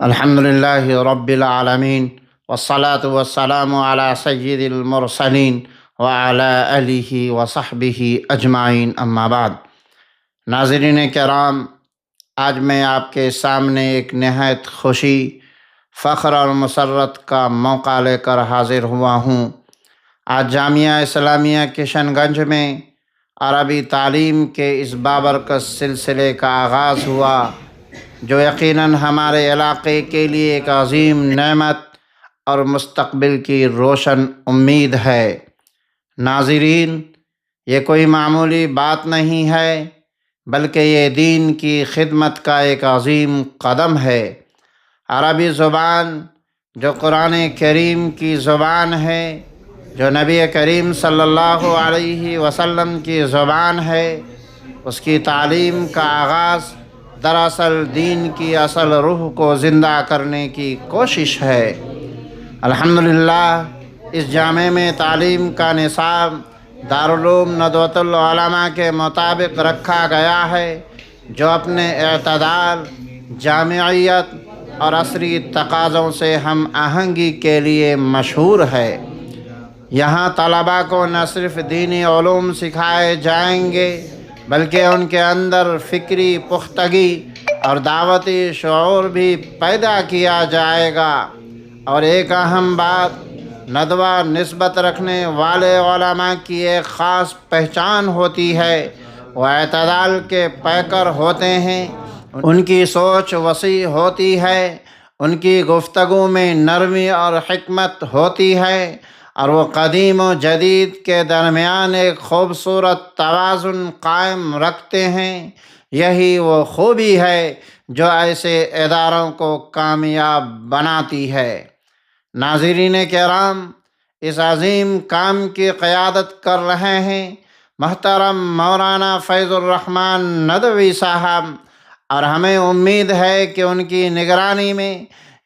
الحمد للہ رب العالمین والصلاة والسلام علی سید المرسلین وعلی آلہ وصحبہ اجمعین، اما بعد۔ ناظرین کرام، آج میں آپ کے سامنے ایک نہایت خوشی، فخر اور مسرت کا موقع لے کر حاضر ہوا ہوں۔ آج جامعہ اسلامیہ کشن گنج میں عربی تعلیم کے اس بابرکت سلسلے کا آغاز ہوا، جو یقیناً ہمارے علاقے کے لیے ایک عظیم نعمت اور مستقبل کی روشن امید ہے۔ ناظرین، یہ کوئی معمولی بات نہیں ہے، بلکہ یہ دین کی خدمت کا ایک عظیم قدم ہے۔ عربی زبان جو قرآن کریم کی زبان ہے، جو نبی کریم صلی اللہ علیہ وسلم کی زبان ہے، اس کی تعلیم کا آغاز دراصل دین کی اصل روح کو زندہ کرنے کی کوشش ہے۔ الحمدللہ، اس جامعہ میں تعلیم کا نصاب دارالعلوم ندوۃ العلماء کے مطابق رکھا گیا ہے، جو اپنے اعتدال، جامعیت اور عصری تقاضوں سے ہم آہنگی کے لیے مشہور ہے۔ یہاں طلباء کو نہ صرف دینی علوم سکھائے جائیں گے، بلکہ ان کے اندر فکری پختگی اور دعوتی شعور بھی پیدا کیا جائے گا۔ اور ایک اہم بات، ندوہ نسبت رکھنے والے علماء کی ایک خاص پہچان ہوتی ہے، وہ اعتدال کے پیکر ہوتے ہیں۔ ان کی سوچ وسیع ہوتی ہے، ان کی گفتگو میں نرمی اور حکمت ہوتی ہے، اور وہ قدیم و جدید کے درمیان ایک خوبصورت توازن قائم رکھتے ہیں۔ یہی وہ خوبی ہے جو ایسے اداروں کو کامیاب بناتی ہے۔ ناظرین کرام، اس عظیم کام کی قیادت کر رہے ہیں محترم مولانا فیض الرحمن ندوی صاحب، اور ہمیں امید ہے کہ ان کی نگرانی میں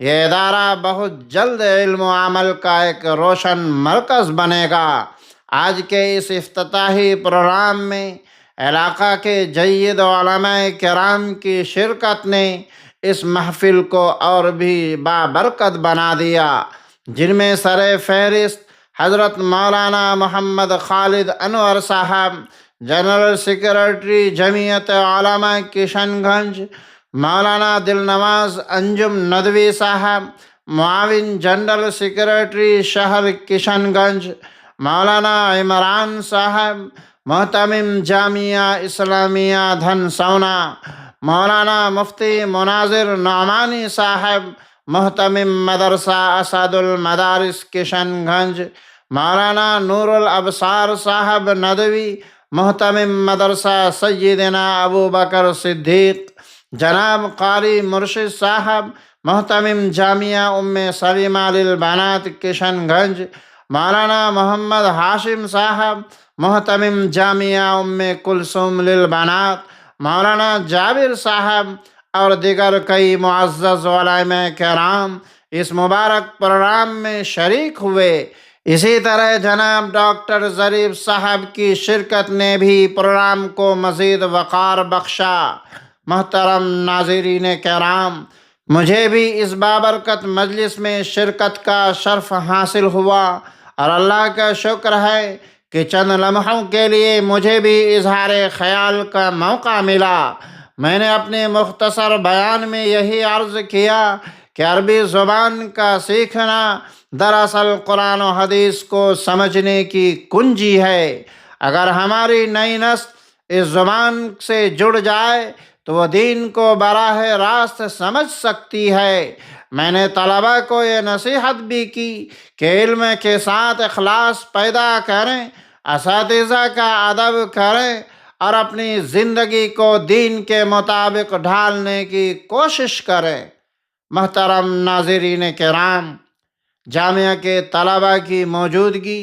یہ ادارہ بہت جلد علم و عمل کا ایک روشن مرکز بنے گا۔ آج کے اس افتتاحی پروگرام میں علاقہ کے جید علماء کرام کی شرکت نے اس محفل کو اور بھی بابرکت بنا دیا، جن میں سر فہرست حضرت مولانا محمد خالد انور صاحب، جنرل سیکرٹری جمعیت علماء کشن گنج، مولانا دلنواز انجم ندوی صاحب، معاون جنرل سیکرٹری شہر کشن گنج، مولانا عمران صاحب، محتمم جامعہ اسلامیہ دھن سونا، مولانا مفتی مناظر نعمانی صاحب، محتمم مدرسہ اسد المدارس کشن گنج، مولانا نور الابصار صاحب ندوی، محتمم مدرسہ سیدنا ابو بکر صدیق، جناب قاری مرشد صاحب، محتمم جامعہ ام سلیمہ للبنات کشن گنج، مولانا محمد ہاشم صاحب، محتمم جامعہ ام کلثوم للبنات، مولانا جابر صاحب اور دیگر کئی معزز علماء کرام اس مبارک پروگرام میں شریک ہوئے۔ اسی طرح جناب ڈاکٹر ظریف صاحب کی شرکت نے بھی پروگرام کو مزید وقار بخشا۔ محترم ناظرین کرام، مجھے بھی اس بابرکت مجلس میں شرکت کا شرف حاصل ہوا، اور اللہ کا شکر ہے کہ چند لمحوں کے لیے مجھے بھی اظہار خیال کا موقع ملا۔ میں نے اپنے مختصر بیان میں یہی عرض کیا کہ عربی زبان کا سیکھنا دراصل قرآن و حدیث کو سمجھنے کی کنجی ہے۔ اگر ہماری نئی نسل اس زبان سے جڑ جائے تو وہ دین کو براہ راست سمجھ سکتی ہے۔ میں نے طلباء کو یہ نصیحت بھی کی کہ علم کے ساتھ اخلاص پیدا کریں، اساتذہ کا ادب کریں، اور اپنی زندگی کو دین کے مطابق ڈھالنے کی کوشش کریں۔ محترم ناظرین کرام، جامعہ کے طلباء کی موجودگی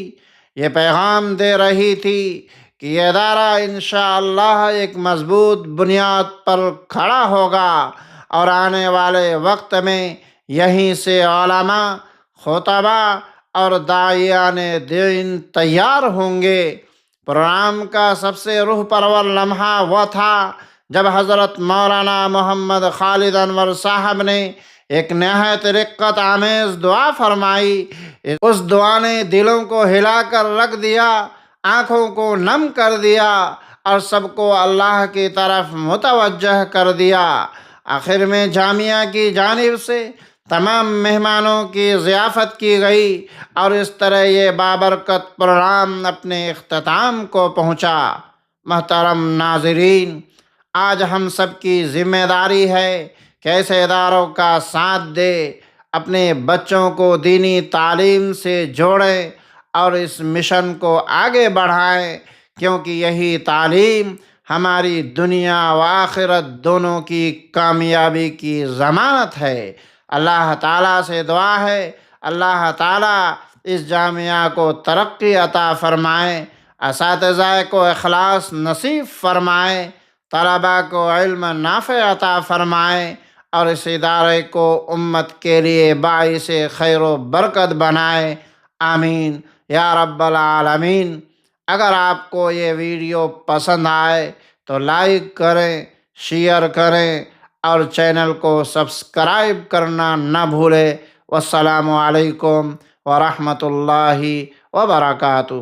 یہ پیغام دے رہی تھی کہ یہ ادارہ انشاءاللہ ایک مضبوط بنیاد پر کھڑا ہوگا، اور آنے والے وقت میں یہیں سے علماء، خطباء اور داعیان دین تیار ہوں گے۔ پروگرام کا سب سے روح پرور لمحہ وہ تھا جب حضرت مولانا محمد خالد انور صاحب نے ایک نہایت رقت آمیز دعا فرمائی۔ اس دعا نے دلوں کو ہلا کر رکھ دیا، آنکھوں کو نم کر دیا اور سب کو اللہ کی طرف متوجہ کر دیا۔ آخر میں جامعہ کی جانب سے تمام مہمانوں کی ضیافت کی گئی اور اس طرح یہ بابرکت پروگرام اپنے اختتام کو پہنچا۔ محترم ناظرین، آج ہم سب کی ذمہ داری ہے کہ ایسے اداروں کا ساتھ دے، اپنے بچوں کو دینی تعلیم سے جوڑیں اور اس مشن کو آگے بڑھائیں، کیونکہ یہی تعلیم ہماری دنیا و آخرت دونوں کی کامیابی کی ضمانت ہے۔ اللہ تعالیٰ سے دعا ہے اللہ تعالیٰ اس جامعہ کو ترقی عطا فرمائے، اساتذہ کو اخلاص نصیب فرمائے، طلباء کو علم نافع عطا فرمائے اور اس ادارے کو امت کے لیے باعث خیر و برکت بنائے۔ آمین یا رب العالمین۔ اگر آپ کو یہ ویڈیو پسند آئے تو لائک کریں، شیئر کریں اور چینل کو سبسکرائب کرنا نہ بھولیں۔ والسلام علیکم ورحمۃ اللہ وبرکاتہ۔